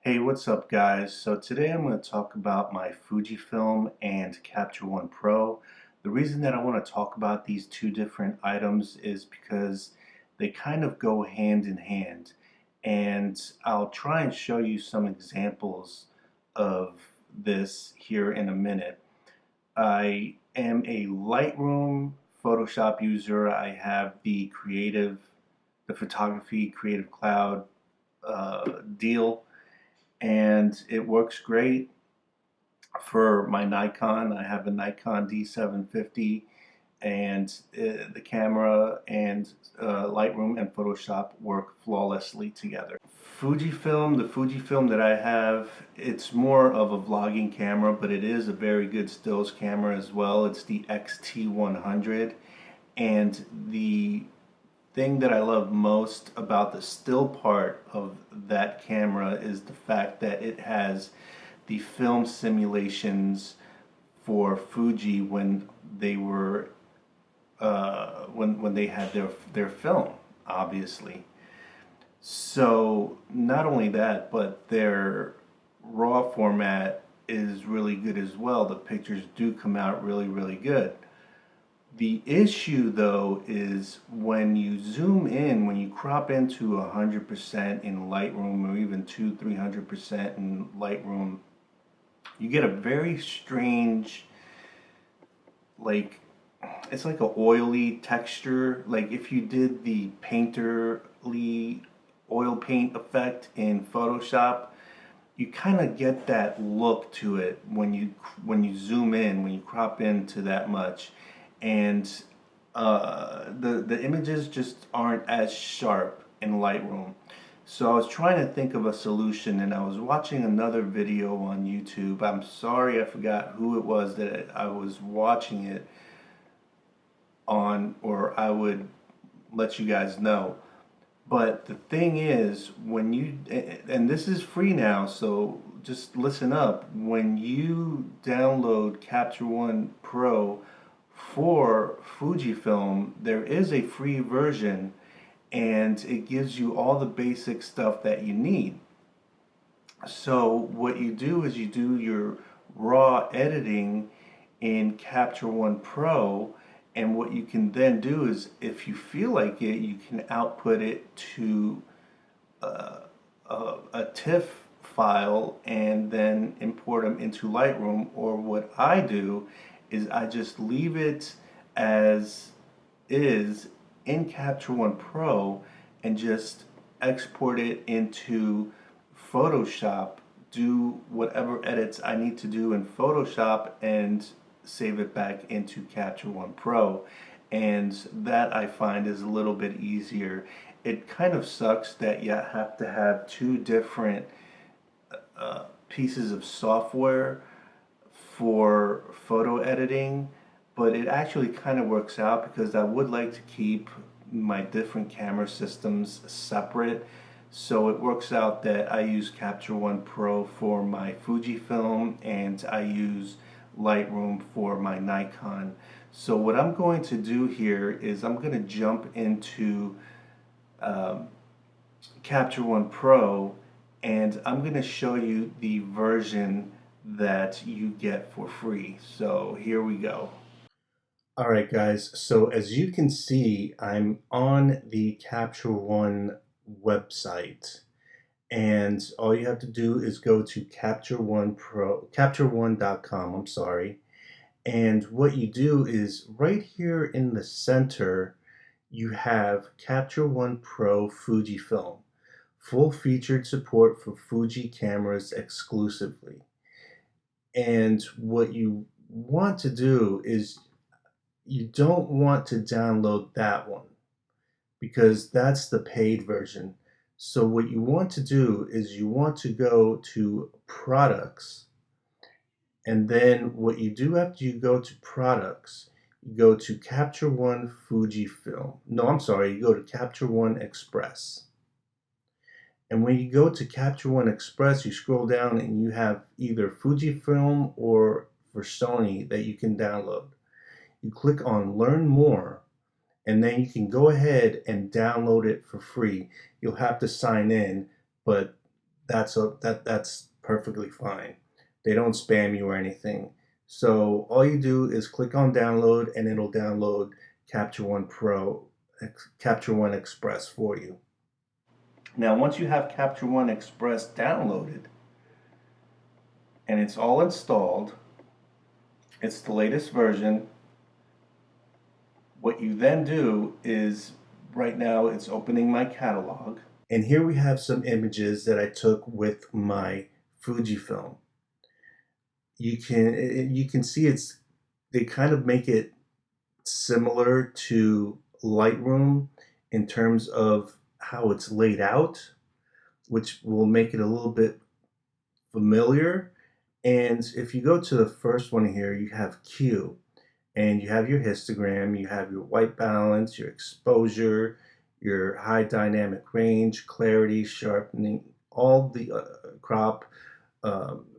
Hey, what's up guys? So today I'm going to talk about my Fujifilm and Capture One Pro. The reason that I want to talk about these two different items is because they kind of go hand in hand, and I'll try and show you some examples of this here in a minute. I am a Lightroom Photoshop user. I have the photography Creative Cloud deal, and it works great for my Nikon. I have a Nikon D750, and the camera and Lightroom and Photoshop work flawlessly together. The Fujifilm that I have, it's more of a vlogging camera, but it is a very good stills camera as well. It's the X-T100, and the thing that I love most about the still part of that camera is the fact that it has the film simulations for Fuji when they were when they had their film, obviously. So not only that, but their raw format is really good as well. The pictures do come out really good. The issue though is when you zoom in, when you crop into 100% in Lightroom, or even 300% in Lightroom, you get a very strange, like, it's like a oily texture. Like if you did the painterly oil paint effect in Photoshop, you kind of get that look to it when you zoom in, when you crop into that much, and the images just aren't as sharp in Lightroom. So I was trying to think of a solution, and I was watching another video on YouTube. I'm sorry, I forgot who it was that I was watching it on, or I would let you guys know. But the thing is, when you, and this is free now, so just listen up. When you download Capture One Pro for Fujifilm, there is a free version, and it gives you all the basic stuff that you need. So what you do is you do your raw editing in Capture One Pro, and what you can then do is, if you feel like it, you can output it to a TIFF file and then import them into Lightroom. Or what I do is I just leave it as is in Capture One Pro and just export it into Photoshop, do whatever edits I need to do in Photoshop, and save it back into Capture One Pro. And that I find is a little bit easier. It kind of sucks that you have to have two different pieces of software for photo editing, but it actually kind of works out because I would like to keep my different camera systems separate. So it works out that I use Capture One Pro for my Fujifilm, and I use Lightroom for my Nikon. So what I'm going to do here is I'm going to jump into um, Capture One Pro, and I'm going to show you the version that you get for free. So here we go. All right, guys. So as you can see, I'm on the Capture One website, and all you have to do is go to capture1.com, I'm sorry. And what you do is right here in the center, you have Capture One Pro Fujifilm, full featured support for Fuji cameras exclusively. And what you want to do is, you don't want to download that one because that's the paid version. So what you want to do is you want to go to products, and then what you do after you go to products, you go to Capture One Fujifilm. No, I'm sorry, you go to Capture One Express. And when you go to Capture One Express, you scroll down and you have either Fujifilm or for Sony that you can download. You click on Learn More, and then you can go ahead and download it for free. You'll have to sign in, but that's perfectly fine. They don't spam you or anything. So all you do is click on download and it'll download Capture One Pro, Capture One Express for you. Now once you have Capture One Express downloaded and it's all installed, it's the latest version. What you then do is, right now it's opening my catalog. And here we have some images that I took with my Fujifilm. You can see they kind of make it similar to Lightroom in terms of how it's laid out, which will make it a little bit familiar. And if you go to the first one here, you have Q, and you have your histogram, you have your white balance, your exposure, your high dynamic range, clarity, sharpening, all the crop,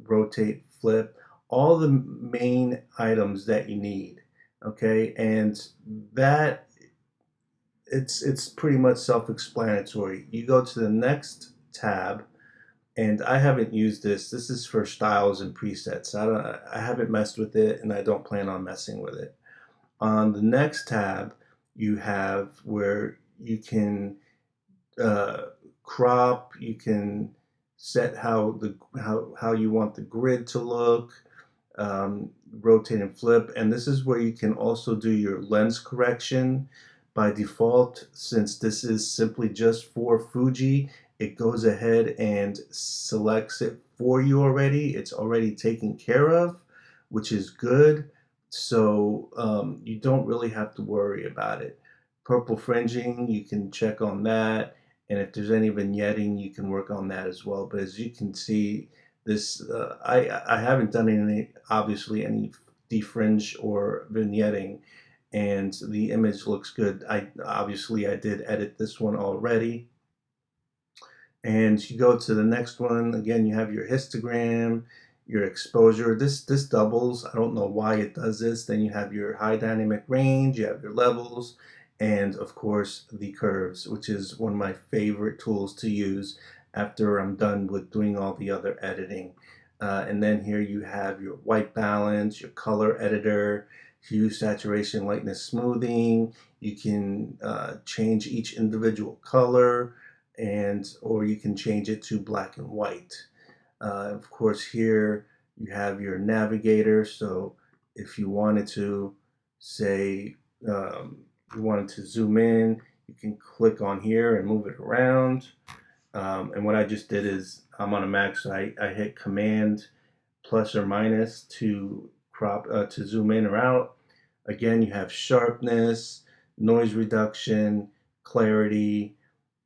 rotate, flip, all the main items that you need. Okay, and that it's pretty much self-explanatory. You go to the next tab, and I haven't used this. This is for styles and presets. I haven't messed with it, and I don't plan on messing with it. On the next tab, you have where you can crop. You can set how you want the grid to look, rotate and flip, and this is where you can also do your lens correction. By default, since this is simply just for Fuji, it goes ahead and selects it for you already. It's already taken care of, which is good. So you don't really have to worry about it. Purple fringing, you can check on that. And if there's any vignetting, you can work on that as well. But as you can see, this I haven't done any, obviously, any defringe or vignetting, and the image looks good. I did edit this one already. And you go to the next one, again you have your histogram, your exposure. This doubles. I don't know why it does this. Then you have your high dynamic range, you have your levels, and of course the curves, which is one of my favorite tools to use after I'm done with doing all the other editing. And then here you have your white balance, your color editor, hue, saturation, lightness, smoothing. You can change each individual color, or you can change it to black and white. Of course, here you have your navigator. So if you wanted to, say, you wanted to zoom in, you can click on here and move it around. And what I just did is, I'm on a Mac, so I hit Command plus or minus to crop, to zoom in or out. Again, you have sharpness, noise reduction, clarity,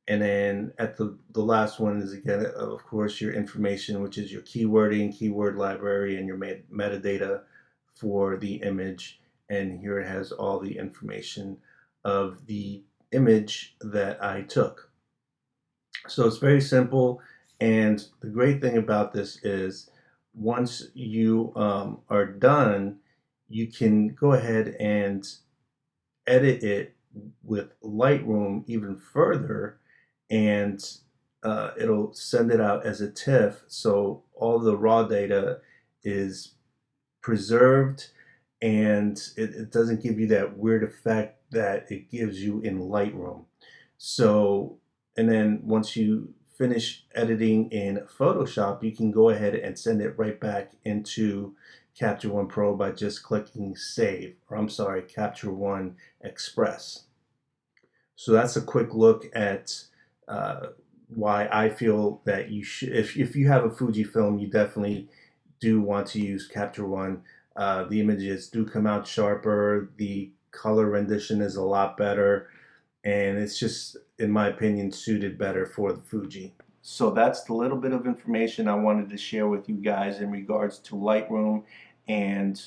and then at the last one is, again, of course, your information, which is your keywording, keyword library, and your metadata for the image. And here it has all the information of the image that I took. So it's very simple, and the great thing about this is once you are done, you can go ahead and edit it with Lightroom even further, and it'll send it out as a TIFF, so all the raw data is preserved, and it doesn't give you that weird effect that it gives you in Lightroom. So, and then once you finish editing in Photoshop, you can go ahead and send it right back into Capture One Pro by just clicking Save, or I'm sorry, Capture One Express. So that's a quick look at why I feel that you should, if you have a Fujifilm, you definitely do want to use Capture One. The images do come out sharper, the color rendition is a lot better, and it's just, in my opinion, suited better for the Fuji. So that's the little bit of information I wanted to share with you guys in regards to Lightroom and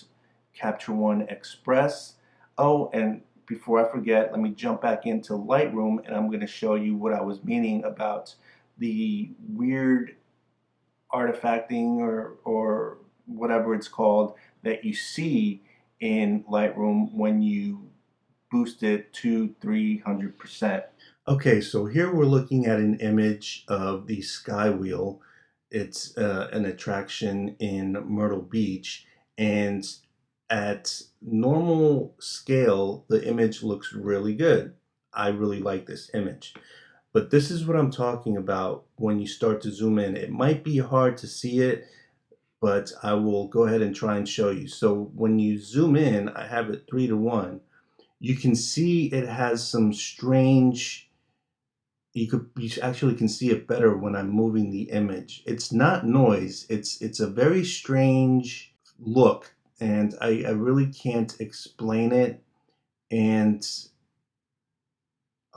Capture One Express. Oh, and before I forget, let me jump back into Lightroom, and I'm going to show you what I was meaning about the weird artifacting or whatever it's called that you see in Lightroom when you boost it to 300%. Okay, so here we're looking at an image of the sky wheel It's an attraction in Myrtle Beach, and at normal scale, the image looks really good. I really like this image. But this is what I'm talking about when you start to zoom in. It might be hard to see it, but I will go ahead and try and show you. So when you zoom in, I have it 3:1. You can see it has some strange, you actually can see it better when I'm moving the image. It's not noise. It's a very strange look, and I really can't explain it. And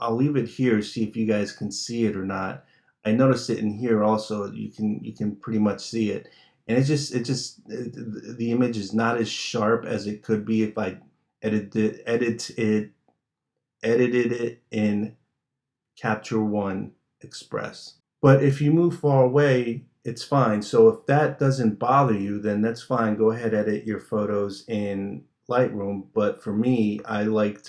I'll leave it here, see if you guys can see it or not. I noticed it in here also. You can pretty much see it, and the image is not as sharp as it could be if I edited it in Capture One Express. But if you move far away, it's fine. So if that doesn't bother you, then that's fine. Go ahead, edit your photos in Lightroom. But for me, I like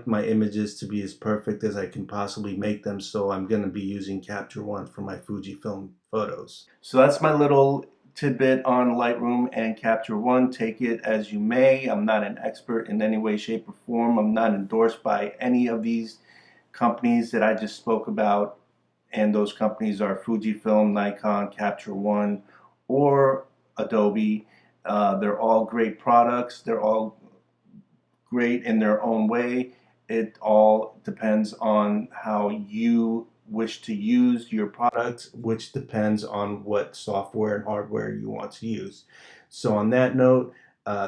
my images to be as perfect as I can possibly make them, so I'm going to be using Capture One for my Fujifilm photos. So that's my little tidbit on Lightroom and Capture One. Take it as you may. I'm not an expert in any way, shape, or form. I'm not endorsed by any of these companies that I just spoke about, and those companies are Fujifilm, Nikon, Capture One, or Adobe. They're all great products. They're all great in their own way. It all depends on how you wish to use your product, which depends on what software and hardware you want to use. So on that note,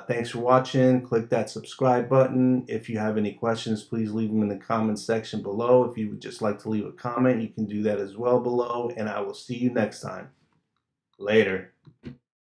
thanks for watching. Click that subscribe button. If you have any questions, please leave them in the comments section below. If you would just like to leave a comment, you can do that as well below, and I will see you next time. Later.